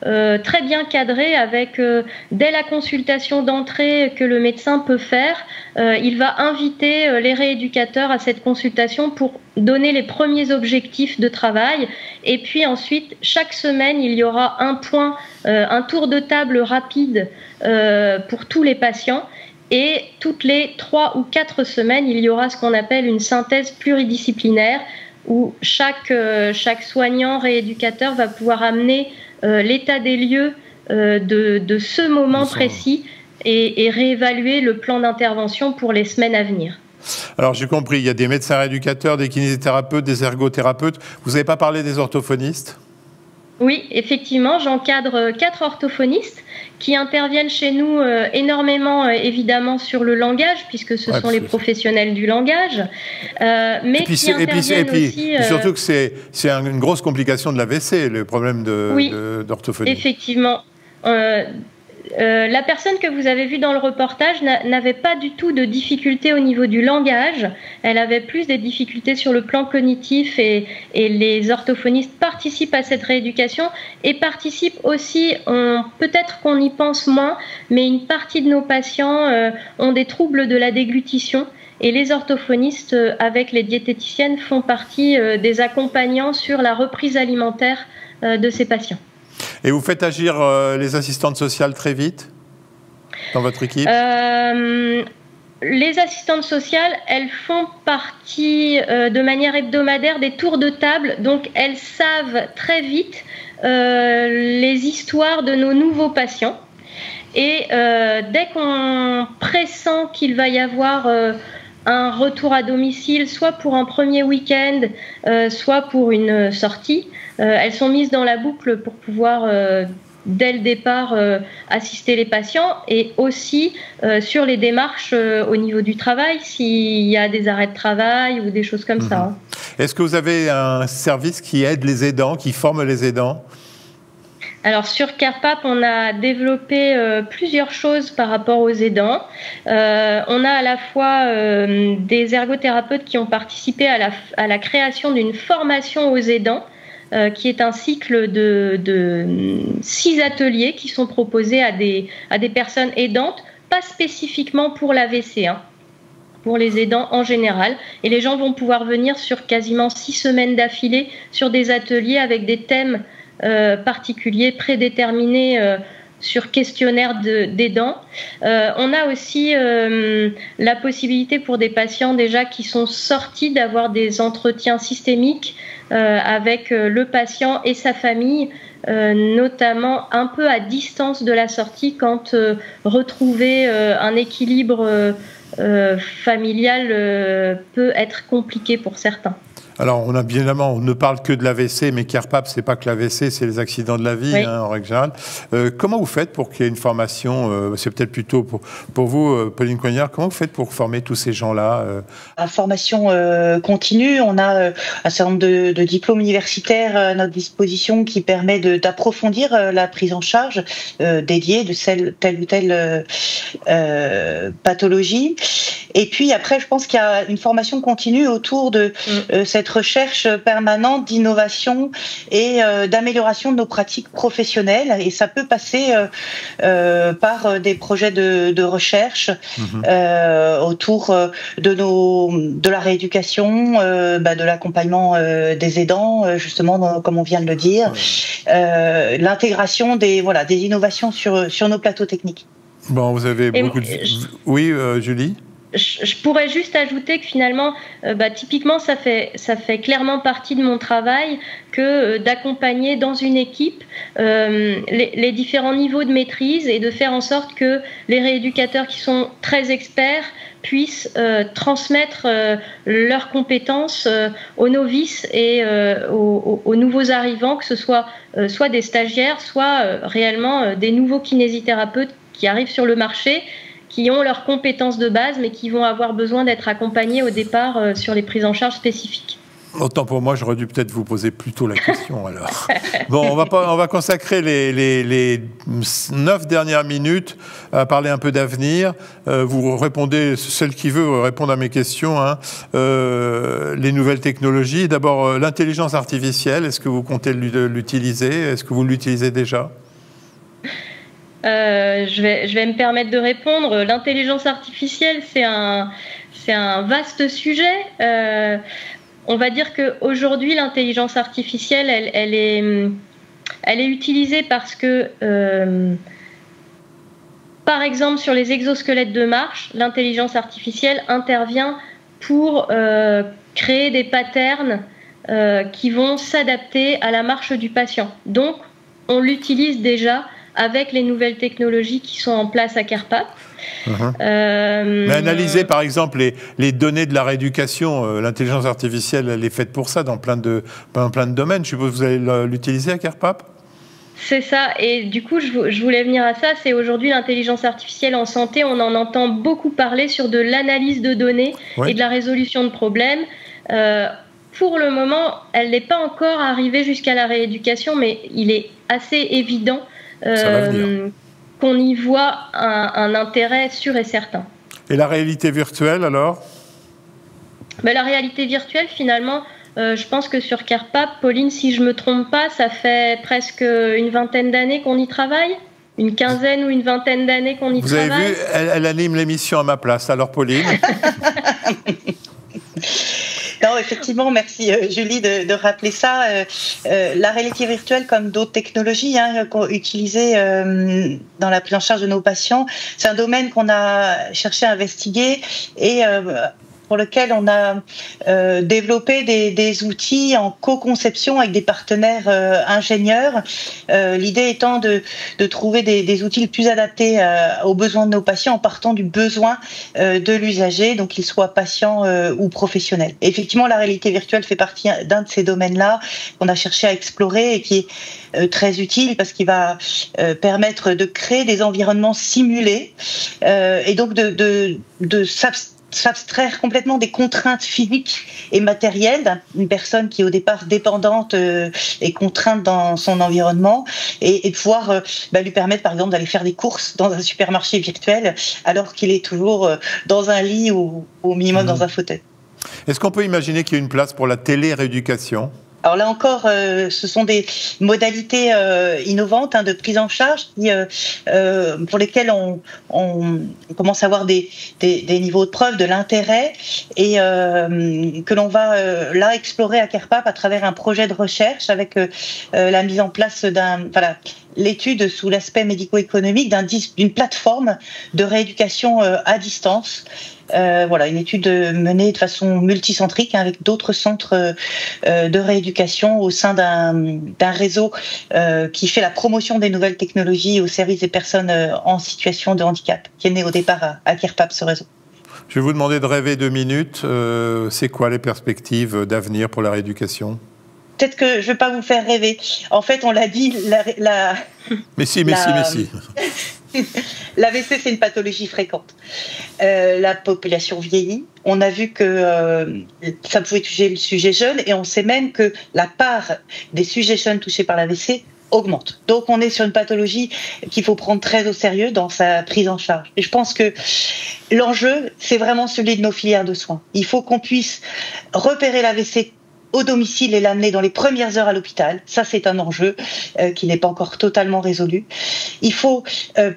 très bien cadré, avec dès la consultation d'entrée que le médecin peut faire, il va inviter les rééducateurs à cette consultation pour donner les premiers objectifs de travail, et puis ensuite chaque semaine il y aura un point, un tour de table rapide pour tous les patients. Et toutes les 3 ou 4 semaines, il y aura ce qu'on appelle une synthèse pluridisciplinaire, où chaque soignant rééducateur va pouvoir amener l'état des lieux de ce moment précis et réévaluer le plan d'intervention pour les semaines à venir. Alors j'ai compris, il y a des médecins rééducateurs, des kinésithérapeutes, des ergothérapeutes. Vous n'avez pas parlé des orthophonistes ? Oui, effectivement, j'encadre 4 orthophonistes qui interviennent chez nous énormément, évidemment, sur le langage, puisque ce sont les professionnels du langage, mais qui interviennent aussi... Et surtout que c'est une grosse complication de l'AVC, le problème d'orthophonie. Oui, effectivement. La personne que vous avez vue dans le reportage n'avait pas du tout de difficultés au niveau du langage. Elle avait plus des difficultés sur le plan cognitif, et les orthophonistes participent à cette rééducation et participent aussi, peut-être qu'on y pense moins, mais une partie de nos patients ont des troubles de la déglutition, et les orthophonistes, avec les diététiciennes, font partie des accompagnants sur la reprise alimentaire de ces patients. Et vous faites agir les assistantes sociales très vite dans votre équipe ? Les assistantes sociales, elles font partie de manière hebdomadaire des tours de table, donc elles savent très vite les histoires de nos nouveaux patients. Et dès qu'on pressent qu'il va y avoir un retour à domicile, soit pour un premier week-end, soit pour une sortie, elles sont mises dans la boucle pour pouvoir dès le départ assister les patients, et aussi sur les démarches au niveau du travail, s'il y a des arrêts de travail ou des choses comme ça. Est-ce que vous avez un service qui aide les aidants, qui forme les aidants ? Alors sur CarePap, on a développé plusieurs choses par rapport aux aidants. On a à la fois des ergothérapeutes qui ont participé à la création d'une formation aux aidants, qui est un cycle de 6 ateliers qui sont proposés à des personnes aidantes, pas spécifiquement pour l'AVC, pour les aidants en général. Et les gens vont pouvoir venir sur quasiment 6 semaines d'affilée sur des ateliers avec des thèmes particuliers prédéterminés sur questionnaire d'aidants. On a aussi la possibilité pour des patients déjà qui sont sortis d'avoir des entretiens systémiques avec le patient et sa famille, notamment un peu à distance de la sortie quand retrouver un équilibre familial peut être compliqué pour certains. Alors, on ne parle que de l'AVC, mais CarePap, c'est pas que l'AVC, c'est les accidents de la vie, en règle générale. Comment vous faites pour qu'il y ait une formation, c'est peut-être plutôt pour vous, Pauline Coignard, comment vous faites pour former tous ces gens-là La formation continue, on a un certain nombre de diplômes universitaires à notre disposition qui permet d'approfondir la prise en charge dédiée de telle ou telle pathologie. Et puis après, je pense qu'il y a une formation continue autour de cette recherche permanente d'innovation et d'amélioration de nos pratiques professionnelles. Et ça peut passer par des projets de recherche autour de la rééducation, de l'accompagnement des aidants, justement, comme on vient de le dire, l'intégration des innovations sur nos plateaux techniques. Bon, vous avez beaucoup de... Oui, Julie ? Je pourrais juste ajouter que finalement, typiquement, ça fait clairement partie de mon travail que d'accompagner dans une équipe les différents niveaux de maîtrise et de faire en sorte que les rééducateurs qui sont très experts puissent transmettre leurs compétences aux novices et aux nouveaux arrivants, que ce soit des stagiaires, soit réellement des nouveaux kinésithérapeutes qui arrivent sur le marché, qui ont leurs compétences de base, mais qui vont avoir besoin d'être accompagnés au départ sur les prises en charge spécifiques. Autant pour moi, j'aurais dû peut-être vous poser plus tôt la question, alors. Bon, on va consacrer les 9 dernières minutes à parler un peu d'avenir. Vous répondez, celle qui veut répondre à mes questions, les nouvelles technologies. D'abord, l'intelligence artificielle, est-ce que vous comptez l'utiliser ? Est-ce que vous l'utilisez déjà ? Je vais me permettre de répondre. L'intelligence artificielle, c'est un vaste sujet. On va dire qu'aujourd'hui, l'intelligence artificielle, elle est utilisée parce que, par exemple, sur les exosquelettes de marche, l'intelligence artificielle intervient pour créer des patterns qui vont s'adapter à la marche du patient. Donc, on l'utilise déjà avec les nouvelles technologies qui sont en place à CarePap. Mais analyser, par exemple, les données de la rééducation, l'intelligence artificielle, elle est faite pour ça dans plein de domaines. Je suppose que vous allez l'utiliser à CarePap ? C'est ça, et du coup, je voulais venir à ça. C'est aujourd'hui l'intelligence artificielle en santé, on en entend beaucoup parler sur de l'analyse de données et de la résolution de problèmes. Pour le moment, elle n'est pas encore arrivée jusqu'à la rééducation, mais il est assez évident qu'on y voit un intérêt sûr et certain. Et la réalité virtuelle, alors ? La réalité virtuelle, finalement, je pense que sur CarePap, Pauline, si je ne me trompe pas, ça fait presque une vingtaine d'années qu'on y travaille, une quinzaine ou une vingtaine d'années qu'on y travaille. Vous avez vu, elle anime l'émission à ma place. Alors, Pauline ? Non, effectivement, merci Julie de rappeler ça. La réalité virtuelle, comme d'autres technologies utilisées dans la prise en charge de nos patients, c'est un domaine qu'on a cherché à investiguer et pour lequel on a développé des outils en co-conception avec des partenaires ingénieurs. L'idée étant de trouver des outils les plus adaptés aux besoins de nos patients en partant du besoin de l'usager, donc qu'il soit patient ou professionnel. Et effectivement, la réalité virtuelle fait partie d'un de ces domaines-là qu'on a cherché à explorer et qui est très utile parce qu'il va permettre de créer des environnements simulés et donc de s'abstraire complètement des contraintes physiques et matérielles d'une personne qui est au départ dépendante et contrainte dans son environnement et de pouvoir lui permettre par exemple d'aller faire des courses dans un supermarché virtuel alors qu'il est toujours dans un lit ou au minimum dans un fauteuil. Est-ce qu'on peut imaginer qu'il y a une place pour la télé-rééducation ? Alors là encore, ce sont des modalités innovantes de prise en charge pour lesquelles on commence à avoir des niveaux de preuve de l'intérêt et que l'on va là explorer à CarePap à travers un projet de recherche avec la mise en place l'étude sous l'aspect médico-économique d'une plateforme de rééducation à distance. Une étude menée de façon multicentrique avec d'autres centres de rééducation au sein d'un réseau qui fait la promotion des nouvelles technologies au service des personnes en situation de handicap, qui est né au départ à CarePap, ce réseau. Je vais vous demander de rêver 2 minutes. C'est quoi les perspectives d'avenir pour la rééducation ? Peut-être que je ne vais pas vous faire rêver. En fait, on l'a dit, Mais si. L'AVC, c'est une pathologie fréquente. La population vieillit. On a vu que ça pouvait toucher le sujet jeune et on sait même que la part des sujets jeunes touchés par l'AVC augmente. Donc, on est sur une pathologie qu'il faut prendre très au sérieux dans sa prise en charge. Et je pense que l'enjeu, c'est vraiment celui de nos filières de soins. Il faut qu'on puisse repérer l'AVC au domicile et l'amener dans les premières heures à l'hôpital. Ça, c'est un enjeu qui n'est pas encore totalement résolu. Il faut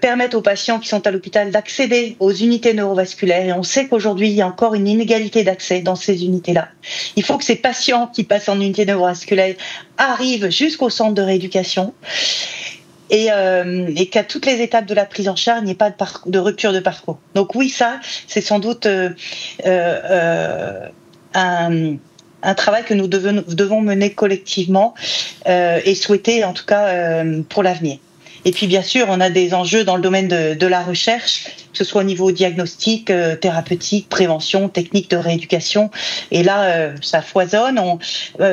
permettre aux patients qui sont à l'hôpital d'accéder aux unités neurovasculaires. Et on sait qu'aujourd'hui, il y a encore une inégalité d'accès dans ces unités-là. Il faut que ces patients qui passent en unité neurovasculaire arrivent jusqu'au centre de rééducation. Et qu'à toutes les étapes de la prise en charge, il n'y ait pas de rupture de parcours. Donc oui, ça, c'est sans doute un travail que nous devons mener collectivement et souhaiter en tout cas pour l'avenir. Et puis bien sûr, on a des enjeux dans le domaine de la recherche, que ce soit au niveau diagnostic, thérapeutique, prévention, technique de rééducation. Et là, ça foisonne.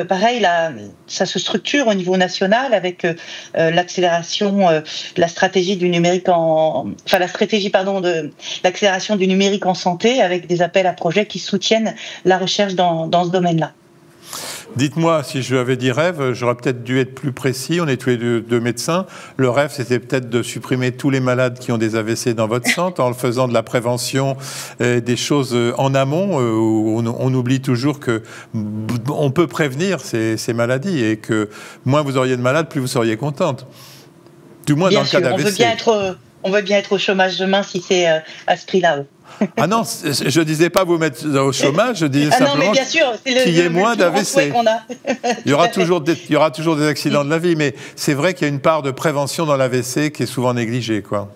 Pareil, là, ça se structure au niveau national avec l'accélération, la stratégie du numérique l'accélération du numérique en santé, avec des appels à projets qui soutiennent la recherche dans ce domaine-là. Dites-moi, si je avais dit rêve, j'aurais peut-être dû être plus précis. On est tous les deux médecins. Le rêve, c'était peut-être de supprimer tous les malades qui ont des AVC dans votre centre en faisant de la prévention, des choses en amont. Où on oublie toujours qu'on peut prévenir ces maladies et que moins vous auriez de malades, plus vous seriez contente. Du moins dans le cas d'AVC. On veut bien être au chômage demain si c'est à ce prix-là. Ah non, je ne disais pas vous mettre au chômage, je disais simplement qu'il y ait moins d'AVC. Il y aura toujours des accidents de la vie, mais c'est vrai qu'il y a une part de prévention dans l'AVC qui est souvent négligée, quoi.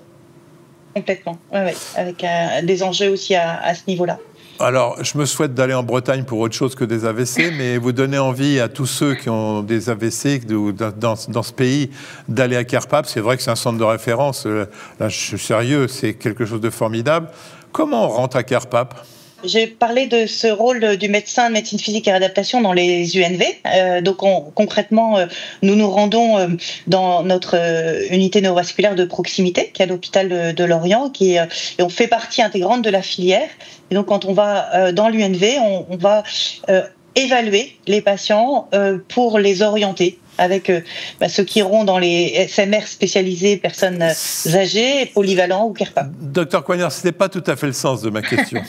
Complètement, oui, avec des enjeux aussi à ce niveau-là. Alors, je me souhaite d'aller en Bretagne pour autre chose que des AVC, mais vous donnez envie à tous ceux qui ont des AVC dans ce pays d'aller à CarePap. C'est vrai que c'est un centre de référence. Là, je suis sérieux, c'est quelque chose de formidable. Comment on rentre à CarePap ? J'ai parlé de ce rôle du médecin de médecine physique et réadaptation dans les UNV. Donc concrètement, nous nous rendons dans notre unité neurovasculaire de proximité, qui est à l'hôpital de Lorient, et on fait partie intégrante de la filière. Et donc quand on va dans l'UNV, on va évaluer les patients pour les orienter avec ceux qui iront dans les SMR spécialisés, personnes âgées, polyvalents ou CarePap. Docteur Coignard, ce n'est pas tout à fait le sens de ma question.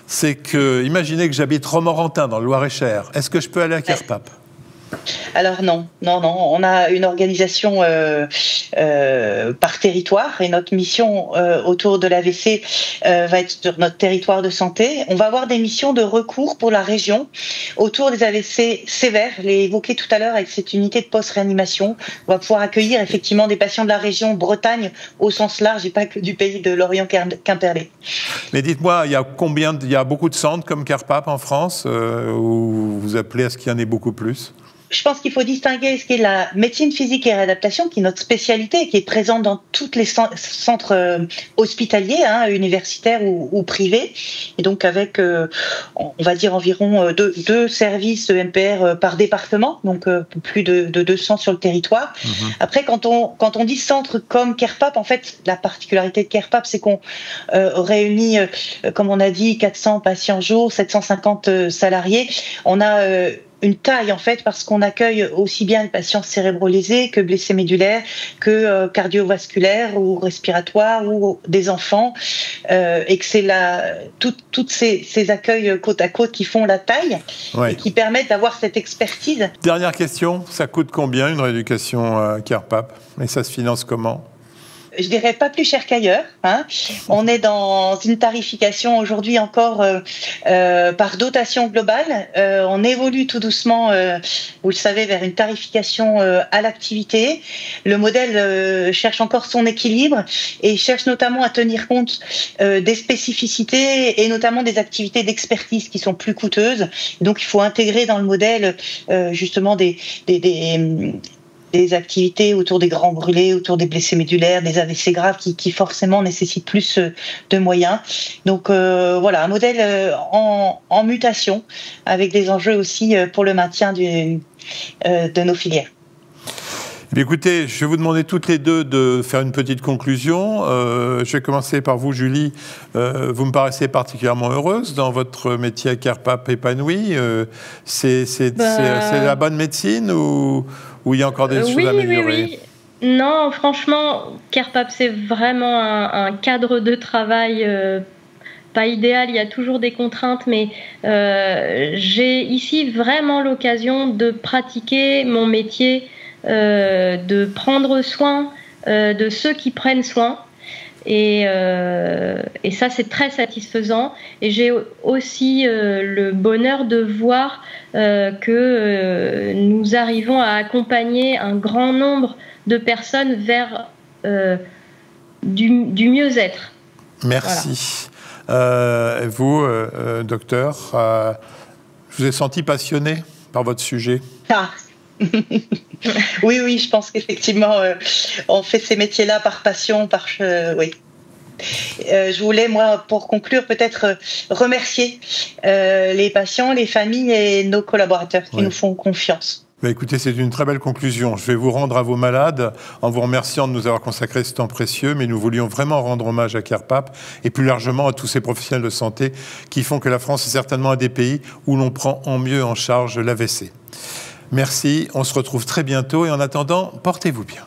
C'est que, imaginez que j'habite Romorantin, dans le Loir-et-Cher. Est-ce que je peux aller à CarePap ? Alors non, on a une organisation par territoire et notre mission autour de l'AVC va être sur notre territoire de santé. On va avoir des missions de recours pour la région autour des AVC sévères, je l'ai évoqué tout à l'heure avec cette unité de post-réanimation. On va pouvoir accueillir effectivement des patients de la région Bretagne au sens large et pas que du pays de Lorient-Quimperlé. Mais dites-moi, il y a beaucoup de centres comme CarePap en France où vous appelez à ce qu'il y en ait beaucoup plus? Je pense qu'il faut distinguer ce qui est la médecine physique et réadaptation, qui est notre spécialité et qui est présente dans tous les centres hospitaliers, universitaires ou privés. Et donc avec, on va dire, environ deux services de MPR par département, donc plus de 200 sur le territoire. Après, quand on dit centre comme CarePap, en fait, la particularité de CarePap, c'est qu'on réunit, comme on a dit, 400 patients jour, 750 salariés. On a une taille en fait parce qu'on accueille aussi bien les patients cérébrolésés que blessés médulaires, que cardiovasculaires ou respiratoires ou des enfants, et que c'est toutes ces accueils côte à côte qui font la taille et qui permettent d'avoir cette expertise. Dernière question, ça coûte combien une rééducation CarePap et ça se finance comment? Je dirais pas plus cher qu'ailleurs. On est dans une tarification aujourd'hui encore par dotation globale. On évolue tout doucement, vous le savez, vers une tarification à l'activité. Le modèle cherche encore son équilibre et cherche notamment à tenir compte des spécificités et notamment des activités d'expertise qui sont plus coûteuses. Donc il faut intégrer dans le modèle justement des activités autour des grands brûlés, autour des blessés médulaires, des AVC graves qui forcément nécessitent plus de moyens. Donc voilà, un modèle en mutation avec des enjeux aussi pour le maintien de nos filières. Écoutez, je vais vous demander toutes les deux de faire une petite conclusion. Je vais commencer par vous, Julie. Vous me paraissez particulièrement heureuse dans votre métier à CarePap épanoui. C'est la bonne médecine ou il y a encore des choses à améliorer? Oui. Non, franchement, CarePap, c'est vraiment un cadre de travail pas idéal, il y a toujours des contraintes, mais j'ai ici vraiment l'occasion de pratiquer mon métier, de prendre soin de ceux qui prennent soin. Et ça, c'est très satisfaisant. Et j'ai aussi le bonheur de voir que nous arrivons à accompagner un grand nombre de personnes vers du mieux-être. Merci. Voilà. Vous, docteur, je vous ai senti passionné par votre sujet. Oui, je pense qu'effectivement, on fait ces métiers-là par passion, oui. Je voulais, moi, pour conclure, peut-être remercier les patients, les familles et nos collaborateurs qui nous font confiance. Écoutez, c'est une très belle conclusion. Je vais vous rendre à vos malades en vous remerciant de nous avoir consacré ce temps précieux, mais nous voulions vraiment rendre hommage à CarePap et plus largement à tous ces professionnels de santé qui font que la France est certainement un des pays où l'on prend en mieux en charge l'AVC. Merci, on se retrouve très bientôt et en attendant, portez-vous bien.